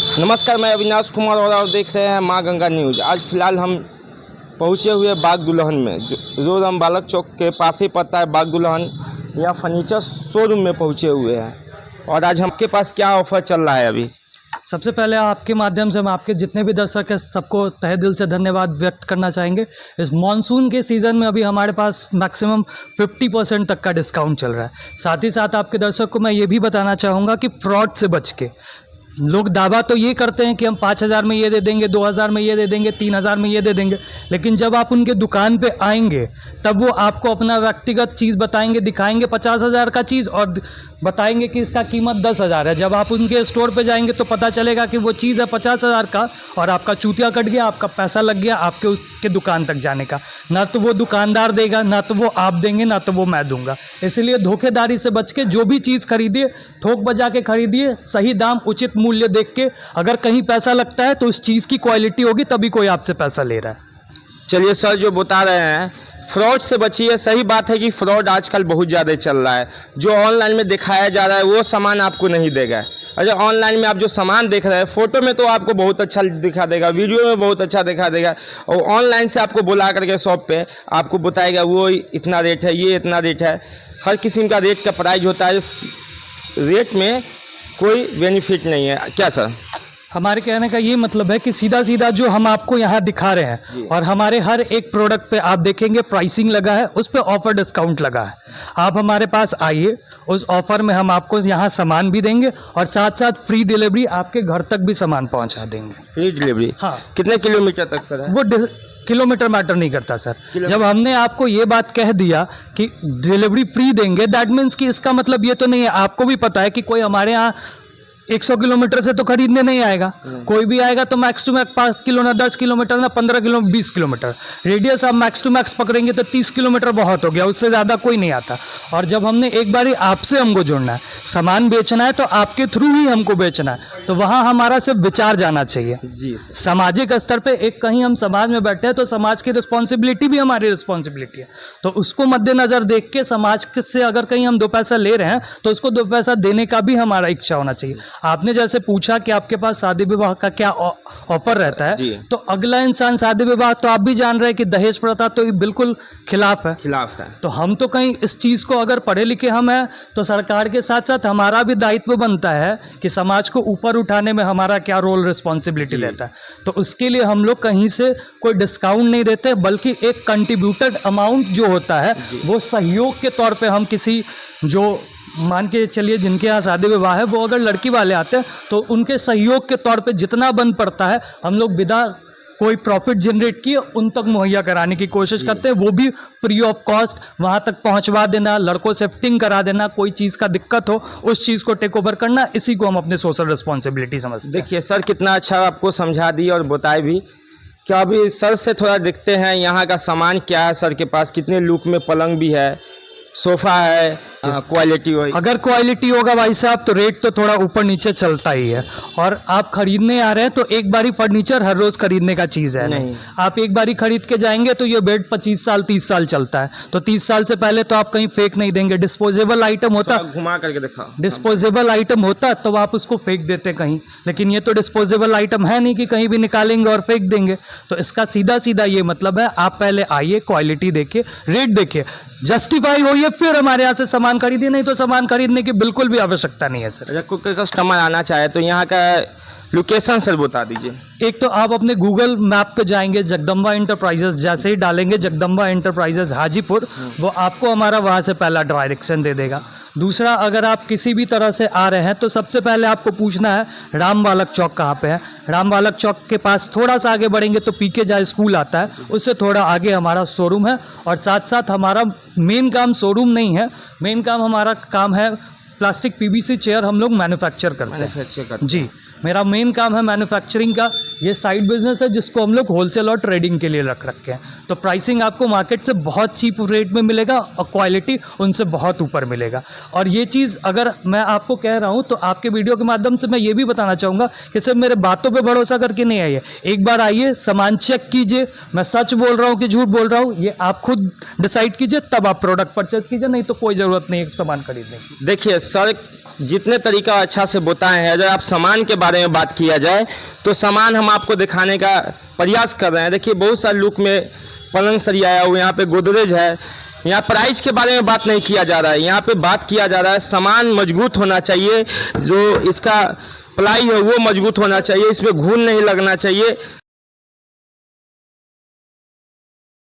नमस्कार, मैं अविनाश कुमार और आप देख रहे हैं माँ गंगा न्यूज़। आज फिलहाल हम पहुँचे हुए बाग दुल्हन में, जो राम बालक चौक के पास ही पड़ता है। बाग दुल्हन या फर्नीचर शोरूम में पहुँचे हुए हैं और आज हमके पास क्या ऑफ़र चल रहा है अभी। सबसे पहले आपके माध्यम से हम आपके जितने भी दर्शक हैं सबको तहे दिल से धन्यवाद व्यक्त करना चाहेंगे। इस मॉनसून के सीज़न में अभी हमारे पास मैक्सिमम 50% तक का डिस्काउंट चल रहा है। साथ ही साथ आपके दर्शक को मैं ये भी बताना चाहूँगा कि फ्रॉड से बच के लोग दावा तो ये करते हैं कि हम 5,000 में ये दे देंगे, 2,000 में ये दे देंगे, 3,000 में ये दे देंगे, लेकिन जब आप उनके दुकान पे आएंगे तब वो आपको अपना व्यक्तिगत चीज़ बताएंगे, दिखाएंगे 50,000 का चीज़ और बताएंगे कि इसका कीमत 10,000 है। जब आप उनके स्टोर पे जाएंगे तो पता चलेगा कि वो चीज़ है 50,000 का और आपका चूतिया कट गया, आपका पैसा लग गया आपके उसके दुकान तक जाने का। ना तो वो दुकानदार देगा, ना तो वो आप देंगे, ना तो वो मैं दूंगा। इसलिए धोखेधारी से बच के जो भी चीज़ खरीदिए थोक बजा के खरीदिए, सही दाम उचित मूल्य देख के। अगर कहीं पैसा लगता है तो उस चीज़ की क्वालिटी होगी तभी कोई आपसे पैसा ले रहा है। चलिए सर, जो बता रहे हैं फ्रॉड से बचिए। सही बात है कि फ्रॉड आजकल बहुत ज़्यादा चल रहा है। जो ऑनलाइन में दिखाया जा रहा है वो सामान आपको नहीं देगा। अच्छा, ऑनलाइन में आप जो सामान देख रहे हैं फ़ोटो में तो आपको बहुत अच्छा दिखा देगा, वीडियो में बहुत अच्छा दिखा देगा, और ऑनलाइन से आपको बुला करके शॉप पे आपको बताएगा वो इतना रेट है, ये इतना रेट है। हर किस्म का रेट का प्राइस होता है। इस रेट में कोई बेनिफिट नहीं है क्या सर? हमारे कहने का ये मतलब है कि सीधा सीधा जो हम आपको यहाँ दिखा रहे हैं और हमारे हर एक प्रोडक्ट पे आप देखेंगे प्राइसिंग लगा है, उस पे ऑफर डिस्काउंट लगा है। आप हमारे पास आइए, उस ऑफर में हम आपको यहाँ सामान भी देंगे और साथ साथ फ्री डिलीवरी, आपके घर तक भी सामान पहुँचा देंगे। Free delivery? हाँ। कितने किलोमीटर तक सर है? वो किलोमीटर मैटर नहीं करता सर। जब हमने आपको ये बात कह दिया कि डिलीवरी फ्री देंगे, दैट मीन्स कि इसका मतलब ये तो नहीं है, आपको भी पता है कि कोई हमारे यहाँ 100 किलोमीटर से तो खरीदने नहीं आएगा। कोई भी आएगा तो मैक्स टू मैक्स 5 किलो ना 10 किलोमीटर ना 15 किलो 20 किलोमीटर रेडियस आप मैक्स टू मैक्स पकड़ेंगे तो 30 किलोमीटर बहुत हो गया, उससे ज़्यादा कोई नहीं आता। और जब हमने एक बारी आपसे हमको जुड़ना है, सामान बेचना है तो आपके थ्रू ही हमको बेचना है, तो वहाँ हमारा सिर्फ विचार जाना चाहिए जी। सामाजिक स्तर पे। एक कहीं हम समाज में बैठे हैं तो समाज की रिस्पॉन्सिबिलिटी भी हमारी रिस्पॉन्सिबिलिटी है, तो उसको मद्देनजर देख के समाज से अगर कहीं हम 2 पैसा ले रहे हैं तो उसको 2 पैसा देने का भी हमारा इच्छा होना चाहिए। आपने जैसे पूछा कि आपके पास शादी विवाह का क्या ऑफर रहता है, तो अगला इंसान शादी विवाह तो आप भी जान रहे हैं कि दहेज प्रथा तो बिल्कुल खिलाफ है। तो हम तो कहीं इस चीज़ को अगर पढ़े लिखे हम हैं तो सरकार के साथ साथ हमारा भी दायित्व बनता है कि समाज को ऊपर उठाने में हमारा क्या रोल रिस्पॉन्सिबिलिटी रहता है। तो उसके लिए हम लोग कहीं से कोई डिस्काउंट नहीं देते, बल्कि एक कंट्रीब्यूटेड अमाउंट जो होता है वो सहयोग के तौर पे हम किसी, जो मान के चलिए जिनके यहाँ शादी विवाह है, वो अगर लड़की वाले आते हैं तो उनके सहयोग के तौर पे जितना बन पड़ता है हम लोग बिना कोई प्रॉफिट जनरेट किए उन तक मुहैया कराने की कोशिश करते हैं, वो भी फ्री ऑफ कॉस्ट। वहाँ तक पहुँचवा देना, लड़कों से फिटिंग करा देना, कोई चीज़ का दिक्कत हो उस चीज़ को टेक ओवर करना, इसी को हम अपने सोशल रिस्पॉन्सिबिलिटी समझते हैं। देखिए सर, कितना अच्छा आपको समझा दी और बताए भी। क्या अभी सर से थोड़ा देखते हैं यहाँ का सामान क्या है सर के पास, कितने लुक में पलंग भी है, सोफा है, क्वालिटी हो। अगर क्वालिटी होगा भाई साहब तो रेट तो थोड़ा ऊपर नीचे चलता ही है, और आप खरीदने आ रहे हैं तो एक बारी फर्नीचर हर रोज खरीदने का चीज़ है नहीं। आप एक बारी खरीद के जाएंगे तो ये बेड 25 साल 30 साल चलता है, तो 30 साल से पहले तो आप कहीं फेंक नहीं देंगे। डिस्पोजेबल आइटम होता, घुमा करके दिखा, डिस्पोजेबल आइटम होता तो आप उसको फेंक देते कहीं, लेकिन ये तो डिस्पोजेबल आइटम है नहीं कि कहीं भी निकालेंगे और फेंक देंगे। तो इसका सीधा सीधा ये मतलब है, आप पहले आइए, क्वालिटी देखिए, रेट देखिए, जस्टिफाई होइए, फिर हमारे यहाँ से सामान खरीदिए, नहीं तो सामान खरीदने की बिल्कुल भी आवश्यकता नहीं है सर। कोई कस्टमर आना चाहे तो यहाँ का लोकेशन सर बता दीजिए। एक तो आप अपने गूगल मैप पे जाएंगे, जगदम्बा इंटरप्राइजेस जैसे ही डालेंगे जगदम्बा इंटरप्राइजेस हाजीपुर, वो आपको हमारा वहाँ से पहला डायरेक्शन दे देगा। दूसरा, अगर आप किसी भी तरह से आ रहे हैं तो सबसे पहले आपको पूछना है राम बालक चौक कहाँ पे है। राम बालक चौक के पास थोड़ा सा आगे बढ़ेंगे तो पीके जा स्कूल आता है, उससे थोड़ा आगे हमारा शोरूम है। और साथ साथ हमारा मेन काम शोरूम नहीं है, मेन काम हमारा काम है प्लास्टिक पीवीसी चेयर हम लोग मैन्युफैक्चर करते हैं। जी, मेरा मेन काम है मैन्युफैक्चरिंग का। ये साइड बिजनेस है जिसको हम लोग होलसेल और ट्रेडिंग के लिए रख रखे हैं। तो प्राइसिंग आपको मार्केट से बहुत चीप रेट में मिलेगा और क्वालिटी उनसे बहुत ऊपर मिलेगा। और ये चीज़ अगर मैं आपको कह रहा हूँ तो आपके वीडियो के माध्यम से मैं ये भी बताना चाहूँगा कि सिर्फ मेरे बातों पे भरोसा करके नहीं आइए, एक बार आइए, सामान चेक कीजिए, मैं सच बोल रहा हूँ कि झूठ बोल रहा हूँ ये आप खुद डिसाइड कीजिए, तब आप प्रोडक्ट परचेज कीजिए, नहीं तो कोई ज़रूरत नहीं है सामान खरीदने की। देखिए सर जितने तरीका अच्छा से बताए हैं। अगर आप सामान के बारे में बात किया जाए तो सामान हम आपको दिखाने का प्रयास कर रहे हैं। देखिए बहुत सारे लुक में पलंग सरियाया हुआ, यहाँ पे गोदरेज है। यहाँ प्राइस के बारे में बात नहीं किया जा रहा है, यहाँ पे बात किया जा रहा है सामान मजबूत होना चाहिए, जो इसका प्लाई है वो मजबूत होना चाहिए, इसमें घून नहीं लगना चाहिए।